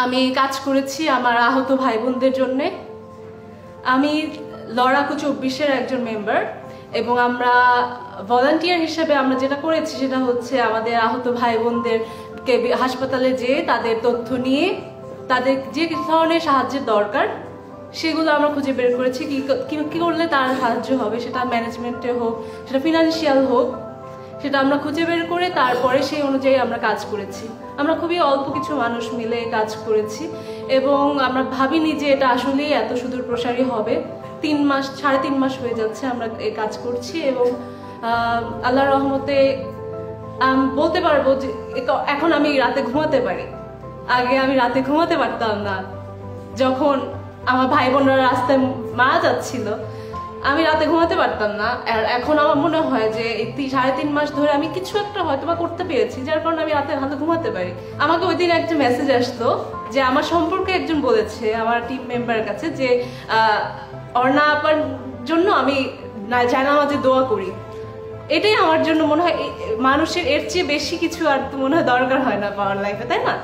আমি কাজ করেছি আমার আহত ভাই বোনদের জন্য। আমি লড়াকু 24-এর একজন মেম্বার এবং আমরা ভলান্টিয়ার হিসেবে আমরা যেটা করেছি সেটা হচ্ছে আমাদের আহত ভাই বোনদেরকে হাসপাতালে যেয়ে তাদের তথ্য নিয়ে তাদের যে ধরনের সাহায্যের দরকার সেগুলো আমরা খুঁজে বের করেছি কি করলে তার সাহায্য হবে, সেটা ম্যানেজমেন্টে হোক, সেটা ফিনান্সিয়াল হোক, সেটা আমরা খুঁজে বের করে তারপরে সেই অনুযায়ী আমরা কাজ করেছি। আমরা খুবই অল্প কিছু মানুষ মিলে কাজ করেছি এবং আমরা ভাবিনি যে এটা আসলেই এত সুদূর প্রসারী হবে। 3.5 মাস হয়ে যাচ্ছে আমরা এই কাজ করছি এবং আল্লাহর রহমতে বলতে পারবো যে এখন আমি রাতে ঘুমাতে পারি। আগে আমি রাতে ঘুমাতে পারতাম না। যখন আমার ভাই বোনরা রাস্তায় মারা যাচ্ছিল আমি রাতে ঘুমাতে পারতাম না। আর এখন আমার মনে হয় যে এই 3.5 মাস ধরে আমি কিছু একটা হয়তো বা করতে পেরেছি যার কারণে আমি রাতে ভালো ঘুমাতে পারি। আমাকে ওই দিন একটা মেসেজ আসতো যে আমার সম্পর্কে একজন বলেছে আমার টিম মেম্বারের কাছে যে অর্ণা আপার জন্য আমি জানামাজে দোয়া করি। এটাই আমার জন্য মনে হয় মানুষের এর চেয়ে বেশি কিছু আর মনে হয় দরকার হয় না পাওয়ার লাইফে, তাই না?